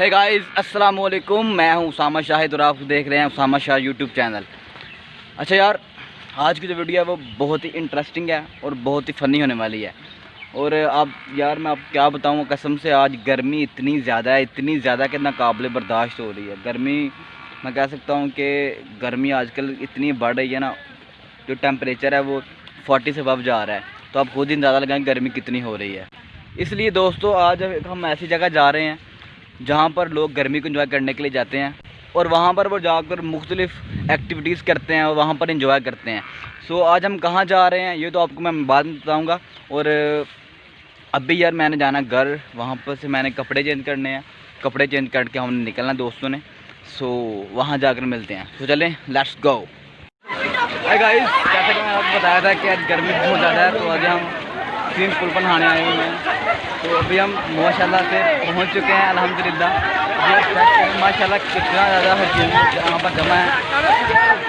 Hey guys अस्सलाम वालेकुम, मैं हूं उसामा शाहिद और आप देख रहे हैं उसामा शाह यूट्यूब चैनल। अच्छा यार, आज की जो वीडियो है वो बहुत ही इंटरेस्टिंग है और बहुत ही फ़नी होने वाली है। और अब यार मैं अब क्या बताऊं, कसम से आज गर्मी इतनी ज़्यादा कि नाकाबिले बर्दाश्त हो रही है। गर्मी मैं कह सकता हूं कि गर्मी आजकल इतनी बढ़ रही है ना, जो टेम्परेचर है वो 40 से अबव जा रहा है। तो आप खुद ही अंदाज़ा लगाएं गर्मी कितनी हो रही है। इसलिए दोस्तों आज हम ऐसी जगह जा रहे हैं जहाँ पर लोग गर्मी को एंजॉय करने के लिए जाते हैं और वहाँ पर वो जाकर मुख्तलिफ़ एक्टिविटीज़ करते हैं और वहाँ पर एंजॉय करते हैं। सो आज हम कहाँ जा रहे हैं ये तो आपको मैं बाद में बताऊँगा। और अभी यार मैंने जाना घर, वहाँ पर से मैंने कपड़े चेंज करने हैं, कपड़े चेंज करके हमने निकलना दोस्तों ने। सो वहाँ जाकर मिलते हैं। तो चलें, लेट्स गो। हाय गाइस, जैसा कि मैंने आपको बताया था कि आज गर्मी बहुत ज़्यादा है, तो आज हम स्विमिंग पूल पर नहाने आए हुए हैं। तो अभी हम माशाल्लाह से पहुंच चुके हैं अल्हम्दुलिल्लाह। माशाल्लाह कितना ज़्यादा हजूम यहाँ पर जमा है।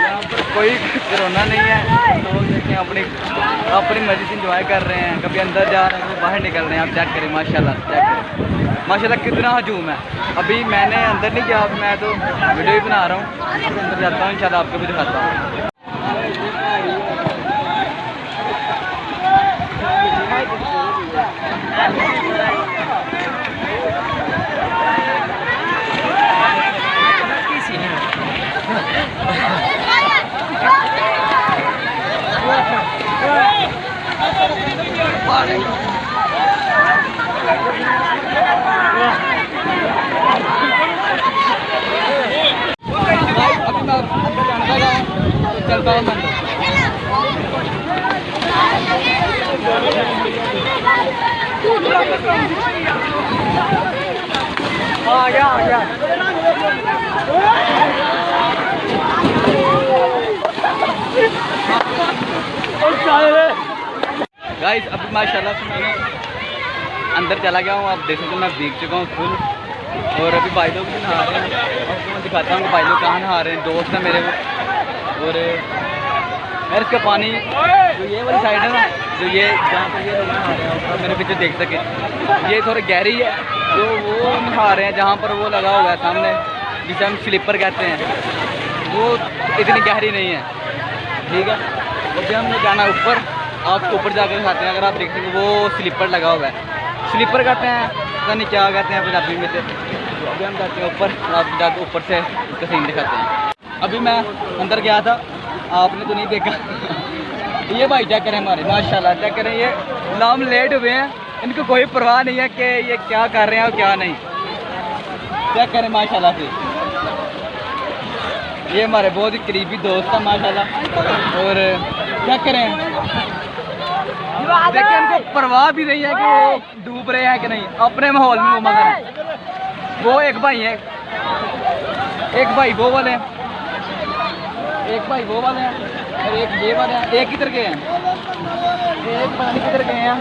यहाँ पर कोई कोरोना नहीं है, लोग देखें अपनी मर्जी से इंजॉय कर रहे हैं। कभी अंदर जा रहे हैं, कभी बाहर निकल रहे हैं। आप चेक करें माशाल्लाह, चेक करें माशाल्लाह कितना हजूम है। अभी मैंने अंदर नहीं गया, मैं तो वीडियो ही बना रहा हूँ। अंदर जाता हूँ, इंशाल्लाह आपको भी दिखाता हूँ। चलता हूँ आ गया गाइस। अभी माशाल्लाह से मैंने अंदर चला गया हूँ। आप देख सकते हैं मैं भीग चुका हूँ फुल। और अभी भाई लोग भी नहा रहे हैं, आपको मैं दिखाता हूँ कि भाई लोग कहाँ नहा रहे हैं। दोस्त है मेरे वो। और यार इसका पानी जो ये वाली साइड है ना, जो ये जहाँ पर ये लोग नहा रहे हैं, मेरे पीछे देख सके, ये थोड़ी गहरी है। जो वो नहा रहे हैं जहाँ पर वो लगा हुआ है सामने, जिसे हम स्लीपर कहते हैं, वो इतनी गहरी नहीं है, ठीक है। अभी हमने जाना ऊपर, आपको ऊपर जाकर दिखाते हैं। अगर आप देख सकें वो स्लीपर लगा हुआ है, स्लीपर कहते हैं, पता नहीं क्या कहते हैं पंजाबी में से। तो अभी हम जाते हैं ऊपर, आप जाकर ऊपर से उसका सीन दिखाते हैं। अभी मैं अंदर गया था, आपने तो नहीं देखा। ये भाई चेक करें हमारे, माशाल्लाह चेक करें, ये नाम लेट हुए हैं, इनको कोई परवाह नहीं है कि ये क्या कर रहे हैं और क्या नहीं। चेक करें माशाल्लाह से, ये हमारे बहुत ही करीबी दोस्त है माशाल्लाह। और क्या करें, देखिए इनको परवाह भी नहीं है कि वो डूब रहे हैं कि नहीं, अपने माहौल में वो मगन है। वो एक भाई है, एक भाई वो वाले हैं, एक भाई वो वाले हैं और एक ये वाले हैं। एक किधर गए हैं, एक पता नहीं किधर गए हैं।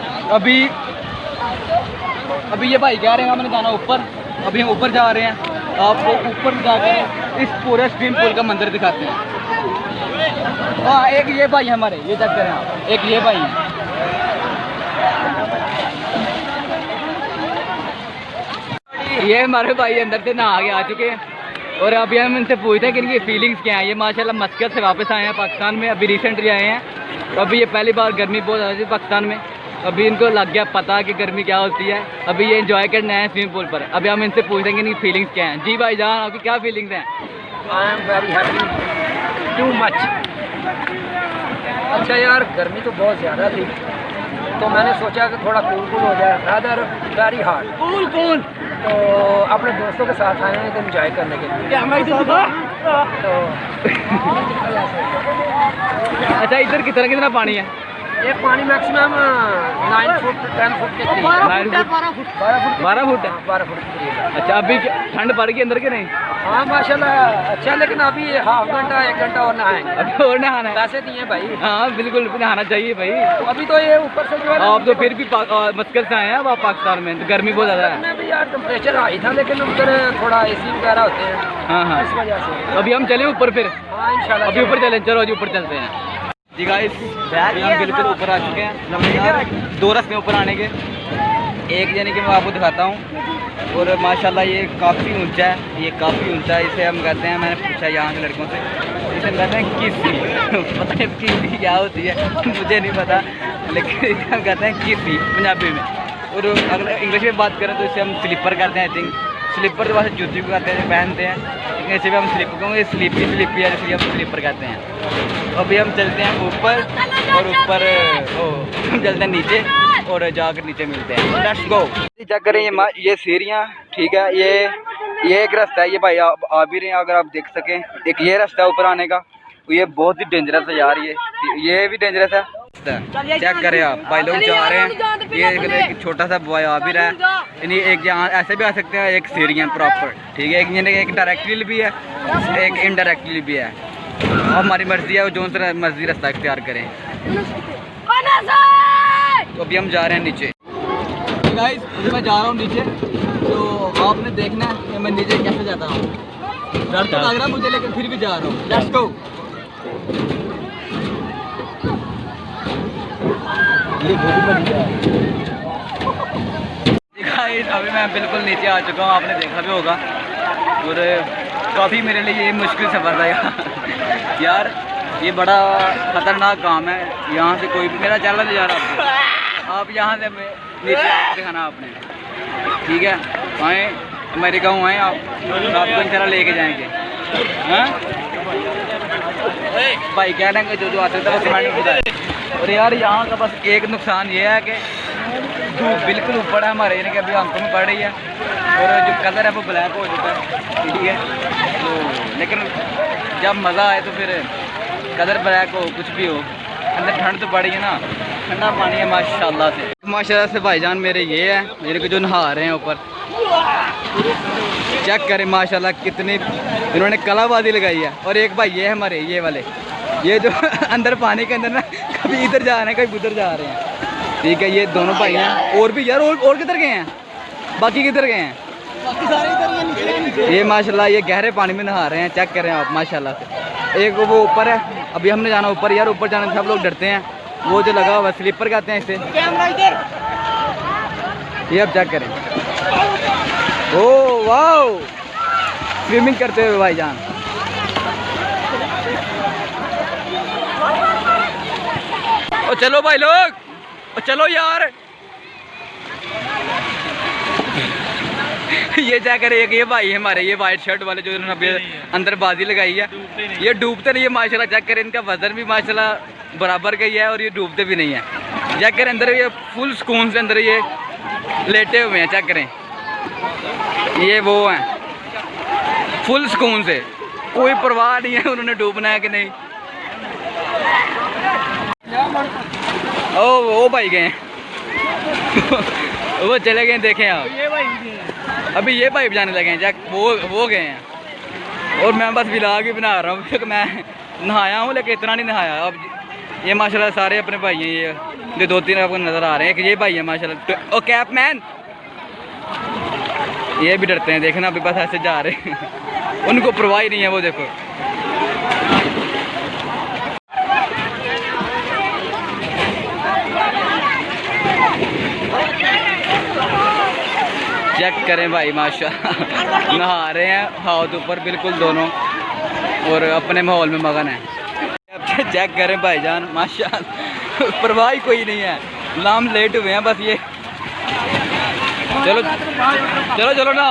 अभी ये भाई कह रहे हैं हमने जाना ऊपर। अभी हम ऊपर जा रहे हैं, आपको ऊपर जाकर इस पूरे स्विमिंग पूल का मंदिर दिखाते हैं। हाँ, एक ये भाई हमारे, ये चेक करें आप, एक ये भाई है। ये हमारे भाई अंदर से नहा के आ चुके हैं और अभी हम इनसे पूछते हैं कि इनकी फीलिंग्स क्या हैं। ये माशाल्लाह मस्कत से वापस आए हैं पाकिस्तान में, अभी रिसेंटली आए हैं। तो अभी ये पहली बार, गर्मी बहुत ज़्यादा थी पाकिस्तान में, अभी इनको लग गया पता कि गर्मी क्या होती है। अभी ये एंजॉय करने आए हैं स्विमिंग पूल पर। अभी हम इनसे पूछते हैं कि इनकी फीलिंग्स क्या हैं। जी भाई जान, आपकी क्या फीलिंग्स हैं? I am very happy, too much. अच्छा यार, गर्मी तो बहुत ज़्यादा थी, तो मैंने सोचा कि थोड़ा कूल हो जाए, रादर वेरी हार्ड कूल। तो अपने दोस्तों के साथ आए हैं तो एंजॉय करने के लिए। तो अच्छा, इधर कितना पानी है? ये पानी मैक्सिमम 9 फुट 10 फुट के करीब, 12 फुट है, 12 फुट के करीब। अच्छा, अभी ठंड पड़ गई अंदर के नहीं? हाँ माशाल्लाह, अच्छा। लेकिन अभी हाफ घंटा 1 घंटा और नहाएंगे। अभी और नहाना है? पैसे दिए भाई। हाँ बिल्कुल, नहाना चाहिए भाई। तो अभी तो ये ऊपर से जो है, आप तो फिर भी मस्कत से आए हैं, आप पाकिस्तान में तो गर्मी बहुत ज़्यादा है। भी यार टेम्परेचर हाई था, लेकिन उधर थोड़ा AC वगैरह होते हैं। हाँ, इस वजह से। अभी हम चले ऊपर फिर? हाँ इंशाल्लाह। अभी ऊपर चले, चलो जी ऊपर चलते हैं। जी गाइस, हम बिल्कुल ऊपर आ चुके हैं। 2 रास्ते ऊपर आने के, एक यानी कि मैं आपको दिखाता हूँ। और माशाल्लाह ये काफ़ी ऊंचा है, ये काफ़ी ऊंचा है। इसे हम कहते हैं, मैंने पूछा यहाँ के लड़कों से, इसे हम कहते हैं किसी पता नहीं किसी क्या होती है मुझे नहीं पता, लेकिन इसे हम कहते हैं किसी पंजाबी में। और अगर इंग्लिश में बात करें तो इसे हम स्लीपर कहते हैं। आई थिंक स्लीपर तो वैसे जूती को कहते हैं जो पहनते हैं, लेकिन इसे भी हम स्लीपर क्योंकि स्लीपी है, इसलिए हम स्लीपर कहते हैं। तो अभी हम चलते हैं ऊपर, और ऊपर हम चलते हैं नीचे, और जाकर नीचे मिलते हैं। Let's go. चेक करें ये सीढ़ियाँ, ठीक है। ये एक रास्ता है, ये भाई आ भी रहे हैं, अगर आप देख सकें। एक ये रास्ता है ऊपर आने का, ये बहुत ही डेंजरस है यार, ये भी डेंजरस है। चेक करें आप, भाई लोग जा रहे हैं। ये एक छोटा सा बॉय आ भी रहा है, यानी एक यहाँ ऐसे भी आ सकते हैं, एक सीढ़ियाँ प्रॉपर, ठीक है। एक डायरेक्टली भी है, एक इनडायरेक्टली भी है। हमारी मर्जी है, जो मर्जी रास्ता इख्तियार करें। तो अभी हम जा रहे हैं नीचे। गाइस मैं जा रहा हूँ नीचे, तो आपने देखना है कि मैं नीचे कैसे जाता हूँ। डर तो लग रहा है मुझे, लेकिन फिर भी जा रहा हूँ। Let's go. गाइस अभी मैं बिल्कुल नीचे आ चुका हूँ, आपने देखा भी होगा। और काफ़ी मेरे लिए ये मुश्किल सफ़र था यार। ये बड़ा ख़तरनाक काम है, यहाँ से कोई भी मेरा चैनल नहीं जा रहा आप यहाँ से नीचे दिखाना आपने, ठीक है। आए अमेरिका हूँ, आए आपको इंशाल्लाह लेके जाएंगे। हाँ भाई कह रहे हैं जो आ सकता है वो कमेंट में बताए। और यार यहाँ का बस एक नुकसान ये है कि धूप बिल्कुल ऊपर है हमारे, यानी कि अभी आंखों में पड़ रही है, और जो कलर है वो ब्लैक हो चुका है, ठीक है। तो लेकिन जब मज़ा आए तो फिर कलर ब्लैक हो कुछ भी हो, अंदर ठंड तो पड़ी है ना, ठंडा पानी है माशाल्लाह से भाईजान मेरे ये है, मेरे को जो नहा रहे हैं ऊपर। चेक करें माशाल्लाह कितनी इन्होंने कलाबाजी लगाई है। और एक भाई ये है हमारे ये वाले, ये जो अंदर पानी के अंदर ना कभी इधर जा रहे हैं कभी उधर जा रहे हैं, ठीक है। ये दोनों भाई हैं, और भी यार और किधर गए हैं, बाकी किधर गए हैं? बाकी सारे इधर ही। ये माशाल्लाह ये गहरे पानी में नहा रहे हैं, चेक करें आप माशाल्लाह से। एक वो ऊपर है, अभी हमने जाना ऊपर यार। ऊपर जाने से सब लोग डरते हैं, वो जो लगा हुआ स्लीपर कहते हैं इसे। ये अब चेक करें, ओ वाओ स्विमिंग करते हुए भाईजान। ओ चलो भाई लोग, ओ चलो यार। ये क्या करे, एक ये भाई हमारे ये वाइट शर्ट वाले जो अंदर बाजी लगाई है, ये डूबते नहीं है माशाल्लाह। चेक करें इनका वजन भी माशाल्लाह बराबर का ही है, और ये डूबते भी नहीं है। चेक करें अंदर ये फुल सुकून से अंदर ये लेटे हुए हैं। चेक करें ये वो हैं फुल सुकून से, कोई परवाह नहीं है उन्होंने डूबना है कि नहीं। ओ भाई गए वो चले गए, देखें आप। अभी ये भाई जाने लगे हैं, जैक वो गए हैं। और मैं बस व्लॉग भी बना रहा हूँ, क्योंकि मैं नहाया हूँ लेकिन इतना नहीं नहाया। अब ये माशाल्लाह सारे अपने भाई हैं, ये जो 2-3 आपको नज़र आ रहे हैं कि ये भाई है माशाल्लाह। ओ कैप मैन, ये भी डरते हैं, देखना अभी बस ऐसे जा रहे हैं उनको परवाह नहीं है। वो देखो चेक करें भाई माशाल्लाह नहा रहे हैं हाथ ऊपर बिल्कुल दोनों, और अपने माहौल में मगन है। चेक करें भाईजान माशाल्लाह परवाह कोई नहीं है। लाम लेट हुए हैं बस ये। चलो चलो चलो ना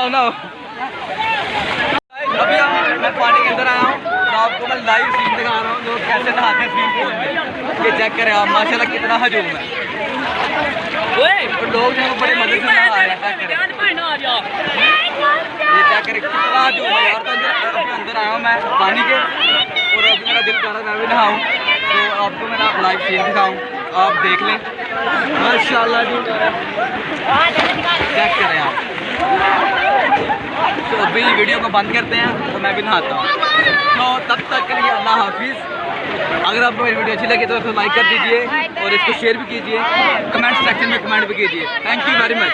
अभी मैं पानी के अंदर आया हूँ, तो आपको मैं लाइव सीन दिखा रहा हूँ लोग कैसे नहाते हैं स्विमिंग पूल में। ये चेक करें आप माशाल्लाह कितना हजूम है, और लोग जो बड़े मजे से नहा रहे हैं। ये चेक करें कितना हजूम है यार। तो अंदर आया हूँ मैं पानी के, और अभी मेरा दिल कर रहा है मैं भी नहाऊँ, तो आपको मैं लाइव सीन दिखाऊँ, आप देख लें माशाल्लाह जी। चेक करें आप। तो अभी वीडियो को बंद करते हैं, तो मैं भी नहाता हूँ। तो तब तक के लिए अल्लाह हाफिज़। अगर आपको मेरी वीडियो अच्छी लगी तो इसको लाइक कर दीजिए, और इसको शेयर भी कीजिए, कमेंट सेक्शन में कमेंट भी कीजिए। Thank you very much.